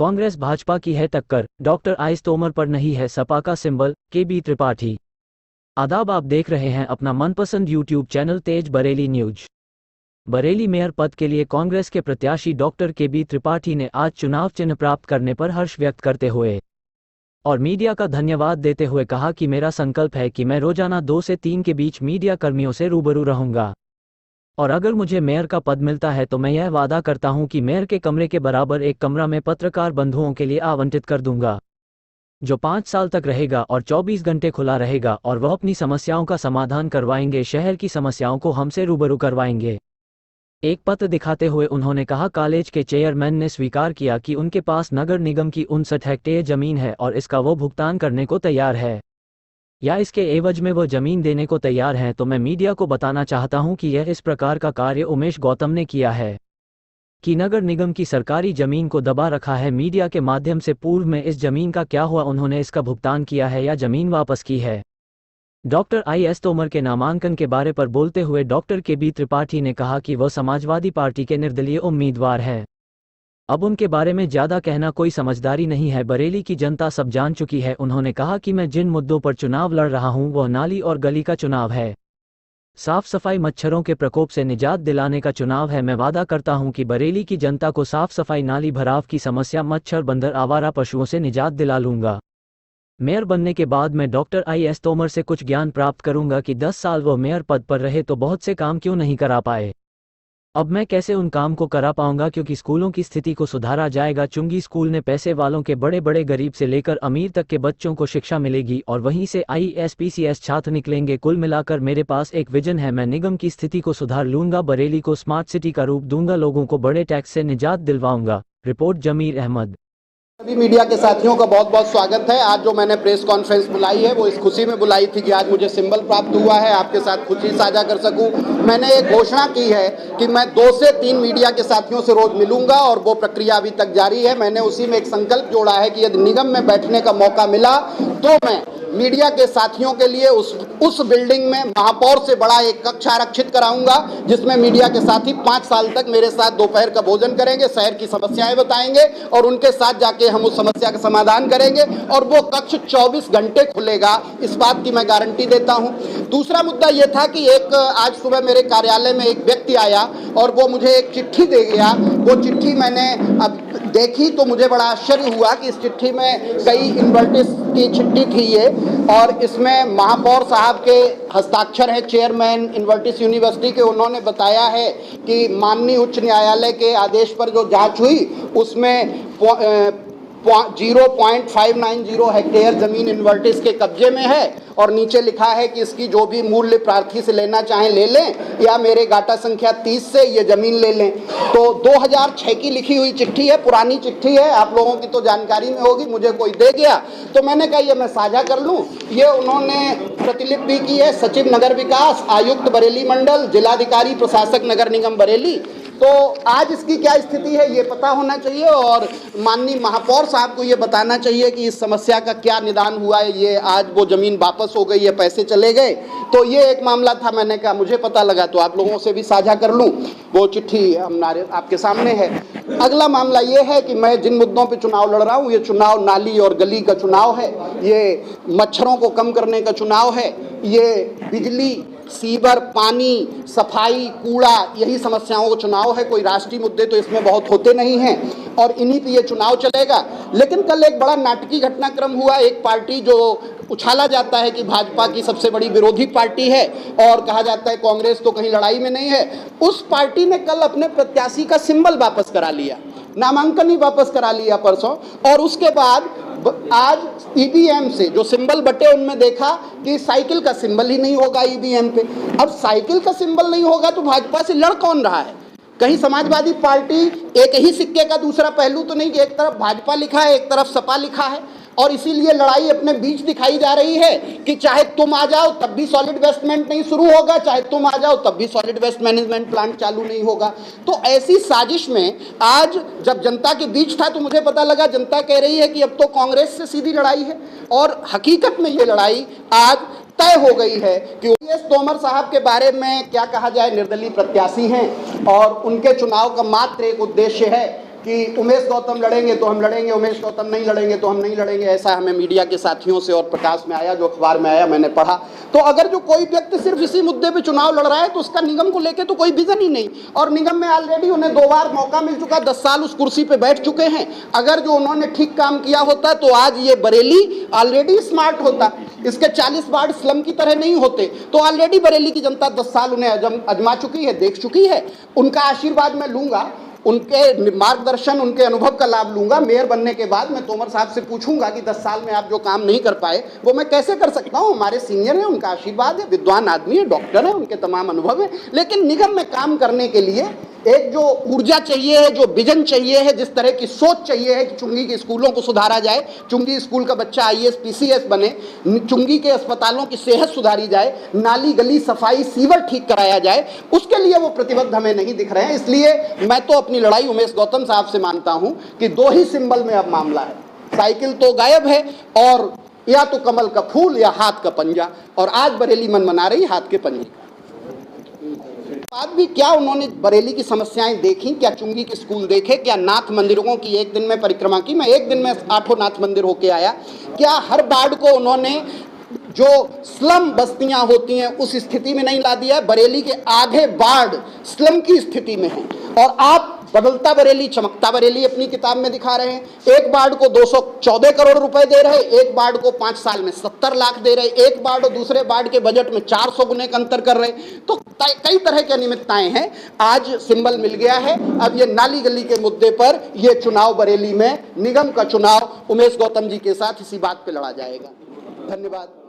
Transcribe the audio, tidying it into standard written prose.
कांग्रेस भाजपा की है टक्कर, डॉक्टर आइस तोमर पर नहीं है सपा का सिंबल, KB त्रिपाठी। आदाब, आप देख रहे हैं अपना मनपसंद यूट्यूब चैनल तेज बरेली न्यूज। बरेली मेयर पद के लिए कांग्रेस के प्रत्याशी डॉक्टर KB त्रिपाठी ने आज चुनाव चिन्ह प्राप्त करने पर हर्ष व्यक्त करते हुए और मीडिया का धन्यवाद देते हुए कहा कि मेरा संकल्प है कि मैं रोजाना 2 से 3 के बीच मीडिया कर्मियों से रूबरू रहूंगा और अगर मुझे मेयर का पद मिलता है तो मैं यह वादा करता हूं कि मेयर के कमरे के बराबर एक कमरा मैं पत्रकार बंधुओं के लिए आवंटित कर दूंगा, जो 5 साल तक रहेगा और 24 घंटे खुला रहेगा और वह अपनी समस्याओं का समाधान करवाएंगे, शहर की समस्याओं को हमसे रूबरू करवाएंगे। एक पत्र दिखाते हुए उन्होंने कहा, कॉलेज के चेयरमैन ने स्वीकार किया कि उनके पास नगर निगम की 59 हेक्टेयर जमीन है और इसका वो भुगतान करने को तैयार है या इसके एवज में वो जमीन देने को तैयार हैं। तो मैं मीडिया को बताना चाहता हूं कि यह इस प्रकार का कार्य उमेश गौतम ने किया है कि नगर निगम की सरकारी जमीन को दबा रखा है मीडिया के माध्यम से। पूर्व में इस जमीन का क्या हुआ, उन्होंने इसका भुगतान किया है या जमीन वापस की है। डॉक्टर IS तोमर के नामांकन के बारे पर बोलते हुए डॉक्टर KB त्रिपाठी ने कहा कि वह समाजवादी पार्टी के निर्दलीय उम्मीदवार हैं। अब उनके बारे में ज्यादा कहना कोई समझदारी नहीं है, बरेली की जनता सब जान चुकी है। उन्होंने कहा कि मैं जिन मुद्दों पर चुनाव लड़ रहा हूं वह नाली और गली का चुनाव है, साफ सफाई, मच्छरों के प्रकोप से निजात दिलाने का चुनाव है। मैं वादा करता हूं कि बरेली की जनता को साफ सफाई, नाली भराव की समस्या, मच्छर, बंदर, आवारा पशुओं से निजात दिला लूंगा। मेयर बनने के बाद मैं डॉक्टर IS तोमर से कुछ ज्ञान प्राप्त करूंगा कि 10 साल वो मेयर पद पर रहे तो बहुत से काम क्यों नहीं करा पाए। अब मैं कैसे उन काम को करा पाऊंगा, क्योंकि स्कूलों की स्थिति को सुधारा जाएगा। चुंगी स्कूल ने पैसे वालों के बड़े बड़े गरीब से लेकर अमीर तक के बच्चों को शिक्षा मिलेगी और वहीं से IAS PCS छात्र निकलेंगे। कुल मिलाकर मेरे पास एक विजन है, मैं निगम की स्थिति को सुधार लूंगा, बरेली को स्मार्ट सिटी का रूप दूंगा, लोगों को बड़े टैक्स से निजात दिलवाऊंगा। रिपोर्ट जमीर अहमद। सभी मीडिया के साथियों का बहुत बहुत स्वागत है। आज जो मैंने प्रेस कॉन्फ्रेंस बुलाई है वो इस खुशी में बुलाई थी कि आज मुझे सिंबल प्राप्त हुआ है, आपके साथ खुशी साझा कर सकूं। मैंने एक घोषणा की है कि मैं 2 से 3 मीडिया के साथियों से रोज मिलूंगा और वो प्रक्रिया अभी तक जारी है। मैंने उसी में एक संकल्प जोड़ा है कि यदि निगम में बैठने का मौका मिला तो मैं मीडिया के साथियों के लिए उस बिल्डिंग में महापौर से बड़ा एक कक्ष आरक्षित कराऊंगा, जिसमें मीडिया के साथी 5 साल तक मेरे साथ दोपहर का भोजन करेंगे, शहर की समस्याएं बताएंगे और उनके साथ जाके हम उस समस्या का समाधान करेंगे और वो कक्ष 24 घंटे खुलेगा, इस बात की मैं गारंटी देता हूं। दूसरा मुद्दा ये था कि एक आज सुबह मेरे कार्यालय में एक व्यक्ति आया और वो मुझे एक चिट्ठी दे गया। वो चिट्ठी मैंने अब देखी तो मुझे बड़ा आश्चर्य हुआ कि इस चिट्ठी में कई इन्वर्टिस की चिट्ठी थी ये, और इसमें महापौर साहब के हस्ताक्षर है, चेयरमैन इन्वर्टिस यूनिवर्सिटी के। उन्होंने बताया है कि माननीय उच्च न्यायालय के आदेश पर जो जांच हुई उसमें 0.590 हेक्टेयर जमीन इन्वर्टिस के कब्जे में है और नीचे लिखा है कि इसकी जो भी मूल्य प्रार्थी से लेना चाहें ले लें या मेरे गाटा संख्या 30 से ये जमीन ले लें। तो 2006 की लिखी हुई चिट्ठी है, पुरानी चिट्ठी है, आप लोगों की तो जानकारी में होगी, मुझे कोई दे गया तो मैंने कहा ये मैं साझा कर लूं। ये उन्होंने प्रतिलिपि भी की है, सचिव नगर विकास, आयुक्त बरेली मंडल, जिलाधिकारी प्रशासक नगर निगम बरेली। तो आज इसकी क्या स्थिति है ये पता होना चाहिए और माननीय महापौर साहब को ये बताना चाहिए कि इस समस्या का क्या निदान हुआ है। ये आज वो जमीन वापस हो गई है, पैसे चले गए, तो ये एक मामला था। मैंने कहा मुझे पता लगा तो आप लोगों से भी साझा कर लूं। वो चिट्ठी आपके सामने है। अगला मामला ये है कि मैं जिन मुद्दों पे चुनाव लड़ रहा हूँ, ये चुनाव नाली और गली का चुनाव है, ये मच्छरों को कम करने का चुनाव है, ये बिजली, सीवर, पानी, सफाई, कूड़ा, यही समस्याओं का चुनाव है। कोई राष्ट्रीय मुद्दे तो इसमें बहुत होते नहीं हैं और इन्हीं पे ये चुनाव चलेगा। लेकिन कल एक बड़ा नाटकीय घटनाक्रम हुआ। एक पार्टी जो उछाला जाता है कि भाजपा की सबसे बड़ी विरोधी पार्टी है और कहा जाता है कांग्रेस तो कहीं लड़ाई में नहीं है, उस पार्टी ने कल अपने प्रत्याशी का सिंबल वापस करा लिया, नामांकन ही वापस करा लिया परसों। और उसके बाद आज EVM से जो सिंबल बटे उनमें देखा कि साइकिल का सिंबल ही नहीं होगा EVM पे। अब साइकिल का सिंबल नहीं होगा तो भाजपा से लड़ कौन रहा है? कहीं समाजवादी पार्टी एक ही सिक्के का दूसरा पहलू तो नहीं कि एक तरफ भाजपा लिखा है, एक तरफ सपा लिखा है, और इसीलिए लड़ाई अपने बीच दिखाई जा रही है कि चाहे तुम आ जाओ तब भी सॉलिड वेस्ट मैनेजमेंट नहीं शुरू होगा, चाहे तुम आ जाओ तब भी सॉलिड वेस्ट मैनेजमेंट प्लांट चालू नहीं होगा। तो ऐसी साजिश में आज जब जनता के बीच था तो मुझे पता लगा जनता कह रही है कि अब तो कांग्रेस से सीधी लड़ाई है, और हकीकत में ये लड़ाई आज तय हो गई है कि IS तोमर साहब के बारे में क्या कहा जाए, निर्दलीय प्रत्याशी हैं और उनके चुनाव का मात्र एक उद्देश्य है कि उमेश गौतम लड़ेंगे तो हम लड़ेंगे, उमेश गौतम नहीं लड़ेंगे तो हम नहीं लड़ेंगे। ऐसा हमें मीडिया के साथियों से और प्रकाश में आया, जो अखबार में आया मैंने पढ़ा। तो अगर जो कोई व्यक्ति सिर्फ इसी मुद्दे पे चुनाव लड़ रहा है तो उसका निगम को लेके तो कोई विजन ही नहीं। और निगम में ऑलरेडी उन्हें 2 बार मौका मिल चुका, 10 साल उस कुर्सी पे बैठ चुके हैं। अगर जो उन्होंने ठीक काम किया होता तो आज ये बरेली ऑलरेडी स्मार्ट होता, इसके 40 वार्ड स्लम की तरह नहीं होते। तो ऑलरेडी बरेली की जनता 10 साल उन्हें अजमा चुकी है, देख चुकी है। उनका आशीर्वाद मैं लूंगा, उनके मार्गदर्शन, उनके अनुभव का लाभ लूंगा। मेयर बनने के बाद मैं तोमर साहब से पूछूंगा कि 10 साल में आप जो काम नहीं कर पाए वो मैं कैसे कर सकता हूं। हमारे सीनियर हैं, उनका आशीर्वाद है, विद्वान आदमी है, डॉक्टर है, उनके तमाम अनुभव है। लेकिन निगम में काम करने के लिए एक जो ऊर्जा चाहिए है, जो विजन चाहिए है, जिस तरह की सोच चाहिए है कि चुंगी के स्कूलों को सुधारा जाए, चुंगी स्कूल का बच्चा IAS PCS बने, चुंगी के अस्पतालों की सेहत सुधारी जाए, नाली गली सफाई सीवर ठीक कराया जाए, उसके लिए वो प्रतिबद्ध हमें नहीं दिख रहे हैं। इसलिए मैं तो अपनी लड़ाई उमेश गौतम साहब से मानता हूं कि 2 ही सिंबल में अब मामला है। साइकिल तो गायब है, और या तो कमल का फूल या हाथ का पंजा, और आज बरेली मन मना रही हाथ के पंजे। बाद भी क्या उन्होंने बरेली की समस्याएं देखी? क्या चुंगी के स्कूल देखे? क्या नाथ मंदिरों की एक दिन में परिक्रमा की? मैं एक दिन में 8 नाथ मंदिर होके आया। क्या हर वार्ड को उन्होंने जो स्लम बस्तियां होती हैं उस स्थिति में नहीं ला दिया है? बरेली के आधे वार्ड स्लम की स्थिति में हैं, और आप बदलता बरेली चमकता बरेली अपनी किताब में दिखा रहे हैं। एक वार्ड को 214 करोड़ रुपए दे रहे, एक वार्ड को 5 साल में 70 लाख दे रहे, एक वार्ड और दूसरे वार्ड के बजट में 400 गुने का अंतर कर रहे। तो कई तरह की अनियमितताएं हैं। आज सिंबल मिल गया है। अब ये नाली गली के मुद्दे पर ये चुनाव बरेली में, निगम का चुनाव उमेश गौतम जी के साथ इसी बात पे लड़ा जाएगा। धन्यवाद।